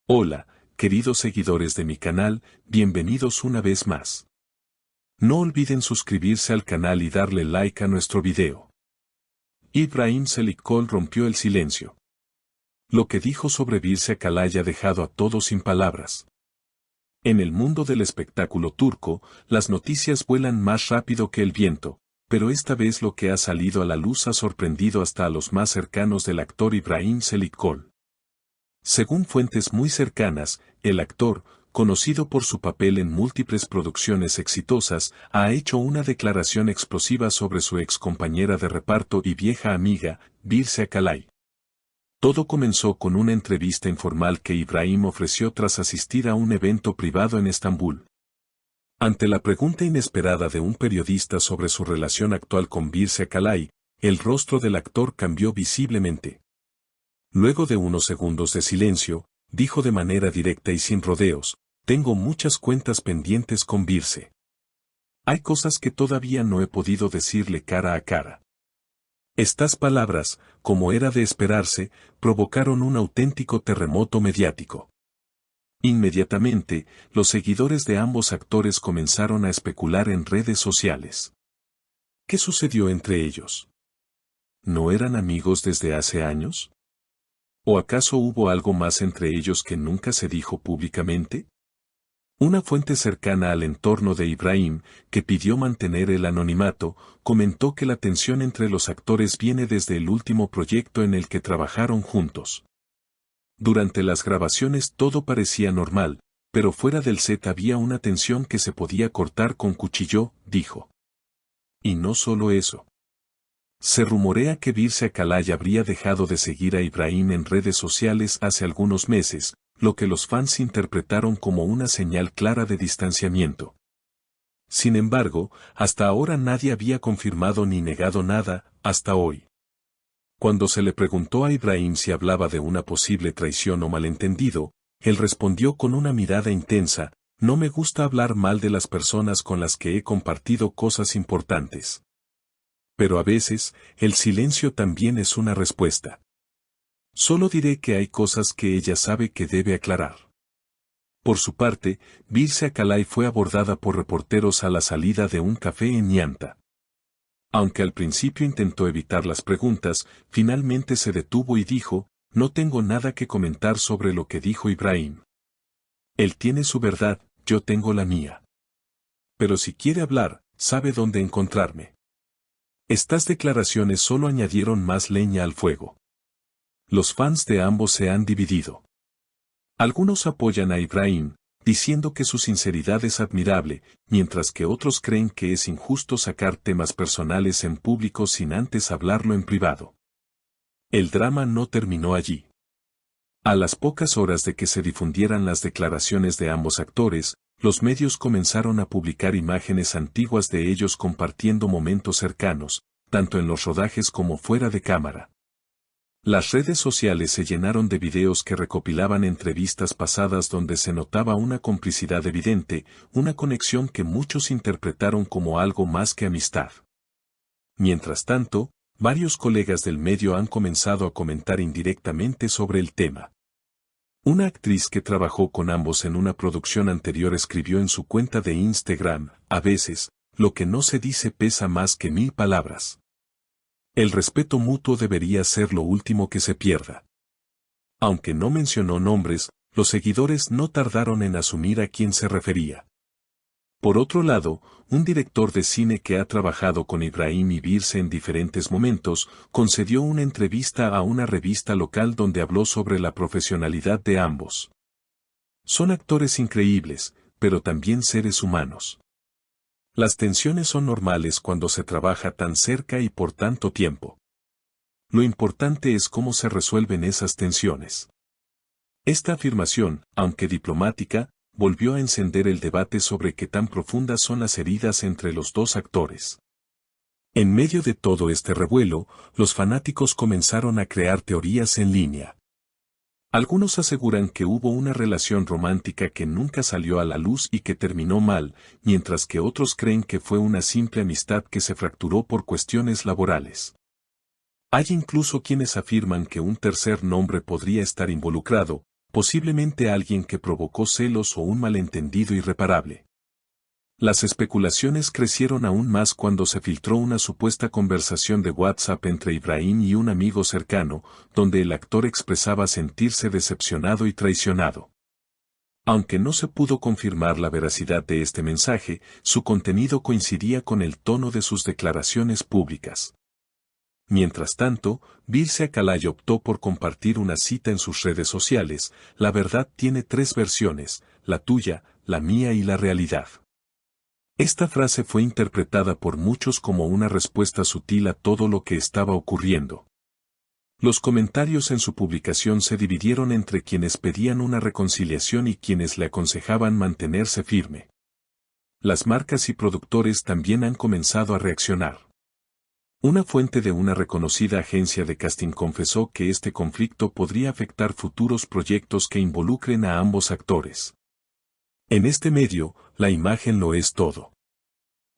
Hola, queridos seguidores de mi canal, bienvenidos una vez más. No olviden suscribirse al canal y darle like a nuestro video. Ibrahim Selikol rompió el silencio. Lo que dijo sobre Birse Akalay ha dejado a todos sin palabras. En el mundo del espectáculo turco, las noticias vuelan más rápido que el viento, pero esta vez lo que ha salido a la luz ha sorprendido hasta a los más cercanos del actor Ibrahim Selikol. Según fuentes muy cercanas, el actor, conocido por su papel en múltiples producciones exitosas, ha hecho una declaración explosiva sobre su ex compañera de reparto y vieja amiga, Birse Akalay. Todo comenzó con una entrevista informal que Ibrahim ofreció tras asistir a un evento privado en Estambul. Ante la pregunta inesperada de un periodista sobre su relación actual con Birse Akalay, el rostro del actor cambió visiblemente. Luego de unos segundos de silencio, dijo de manera directa y sin rodeos: tengo muchas cuentas pendientes con Birse. Hay cosas que todavía no he podido decirle cara a cara. Estas palabras, como era de esperarse, provocaron un auténtico terremoto mediático. Inmediatamente, los seguidores de ambos actores comenzaron a especular en redes sociales. ¿Qué sucedió entre ellos? ¿No eran amigos desde hace años? ¿O acaso hubo algo más entre ellos que nunca se dijo públicamente? Una fuente cercana al entorno de Ibrahim, que pidió mantener el anonimato, comentó que la tensión entre los actores viene desde el último proyecto en el que trabajaron juntos. Durante las grabaciones todo parecía normal, pero fuera del set había una tensión que se podía cortar con cuchillo, dijo. Y no solo eso. Se rumorea que Birse Akalay habría dejado de seguir a Ibrahim en redes sociales hace algunos meses, lo que los fans interpretaron como una señal clara de distanciamiento. Sin embargo, hasta ahora nadie había confirmado ni negado nada, hasta hoy. Cuando se le preguntó a Ibrahim si hablaba de una posible traición o malentendido, él respondió con una mirada intensa: no me gusta hablar mal de las personas con las que he compartido cosas importantes. Pero a veces, el silencio también es una respuesta. Solo diré que hay cosas que ella sabe que debe aclarar. Por su parte, Birse Akalay fue abordada por reporteros a la salida de un café en Ñanta. Aunque al principio intentó evitar las preguntas, finalmente se detuvo y dijo: no tengo nada que comentar sobre lo que dijo Ibrahim. Él tiene su verdad, yo tengo la mía. Pero si quiere hablar, sabe dónde encontrarme. Estas declaraciones solo añadieron más leña al fuego. Los fans de ambos se han dividido. Algunos apoyan a Ibrahim, diciendo que su sinceridad es admirable, mientras que otros creen que es injusto sacar temas personales en público sin antes hablarlo en privado. El drama no terminó allí. A las pocas horas de que se difundieran las declaraciones de ambos actores, los medios comenzaron a publicar imágenes antiguas de ellos compartiendo momentos cercanos, tanto en los rodajes como fuera de cámara. Las redes sociales se llenaron de videos que recopilaban entrevistas pasadas donde se notaba una complicidad evidente, una conexión que muchos interpretaron como algo más que amistad. Mientras tanto, varios colegas del medio han comenzado a comentar indirectamente sobre el tema. Una actriz que trabajó con ambos en una producción anterior escribió en su cuenta de Instagram: a veces, lo que no se dice pesa más que 1000 palabras. El respeto mutuo debería ser lo último que se pierda. Aunque no mencionó nombres, los seguidores no tardaron en asumir a quién se refería. Por otro lado, un director de cine que ha trabajado con Ibrahim y Birse en diferentes momentos, concedió una entrevista a una revista local donde habló sobre la profesionalidad de ambos. Son actores increíbles, pero también seres humanos. Las tensiones son normales cuando se trabaja tan cerca y por tanto tiempo. Lo importante es cómo se resuelven esas tensiones. Esta afirmación, aunque diplomática, volvió a encender el debate sobre qué tan profundas son las heridas entre los dos actores. En medio de todo este revuelo, los fanáticos comenzaron a crear teorías en línea. Algunos aseguran que hubo una relación romántica que nunca salió a la luz y que terminó mal, mientras que otros creen que fue una simple amistad que se fracturó por cuestiones laborales. Hay incluso quienes afirman que un tercer nombre podría estar involucrado, posiblemente alguien que provocó celos o un malentendido irreparable. Las especulaciones crecieron aún más cuando se filtró una supuesta conversación de WhatsApp entre Ibrahim y un amigo cercano, donde el actor expresaba sentirse decepcionado y traicionado. Aunque no se pudo confirmar la veracidad de este mensaje, su contenido coincidía con el tono de sus declaraciones públicas. Mientras tanto, Birse Akalay optó por compartir una cita en sus redes sociales. La verdad tiene tres versiones, la tuya, la mía y la realidad. Esta frase fue interpretada por muchos como una respuesta sutil a todo lo que estaba ocurriendo. Los comentarios en su publicación se dividieron entre quienes pedían una reconciliación y quienes le aconsejaban mantenerse firme. Las marcas y productores también han comenzado a reaccionar. Una fuente de una reconocida agencia de casting confesó que este conflicto podría afectar futuros proyectos que involucren a ambos actores. En este medio, la imagen lo es todo.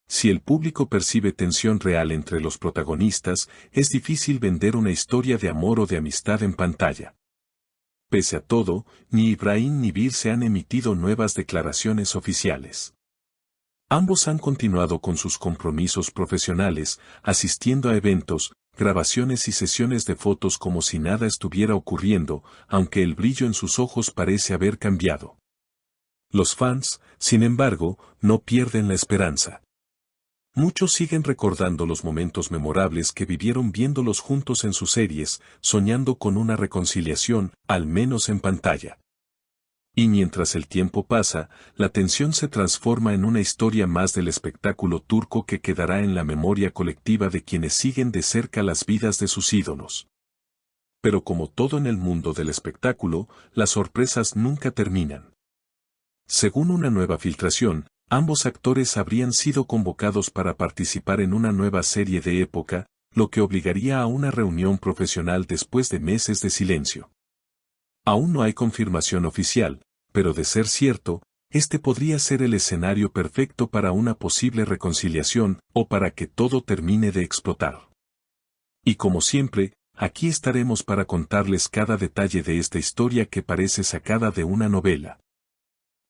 Si el público percibe tensión real entre los protagonistas, es difícil vender una historia de amor o de amistad en pantalla. Pese a todo, ni Ibrahim ni Birse han emitido nuevas declaraciones oficiales. Ambos han continuado con sus compromisos profesionales, asistiendo a eventos, grabaciones y sesiones de fotos como si nada estuviera ocurriendo, aunque el brillo en sus ojos parece haber cambiado. Los fans, sin embargo, no pierden la esperanza. Muchos siguen recordando los momentos memorables que vivieron viéndolos juntos en sus series, soñando con una reconciliación, al menos en pantalla. Y mientras el tiempo pasa, la tensión se transforma en una historia más del espectáculo turco que quedará en la memoria colectiva de quienes siguen de cerca las vidas de sus ídolos. Pero como todo en el mundo del espectáculo, las sorpresas nunca terminan. Según una nueva filtración, ambos actores habrían sido convocados para participar en una nueva serie de época, lo que obligaría a una reunión profesional después de meses de silencio. Aún no hay confirmación oficial, pero de ser cierto, este podría ser el escenario perfecto para una posible reconciliación o para que todo termine de explotar. Y como siempre, aquí estaremos para contarles cada detalle de esta historia que parece sacada de una novela.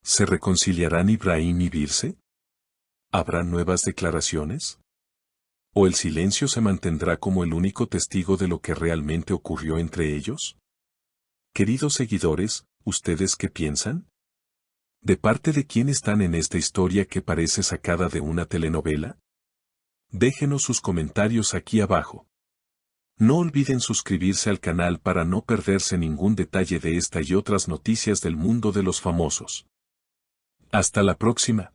¿Se reconciliarán Ibrahim y Birse? ¿Habrán nuevas declaraciones? ¿O el silencio se mantendrá como el único testigo de lo que realmente ocurrió entre ellos? Queridos seguidores, ¿ustedes qué piensan? ¿De parte de quién están en esta historia que parece sacada de una telenovela? Déjenos sus comentarios aquí abajo. No olviden suscribirse al canal para no perderse ningún detalle de esta y otras noticias del mundo de los famosos. Hasta la próxima.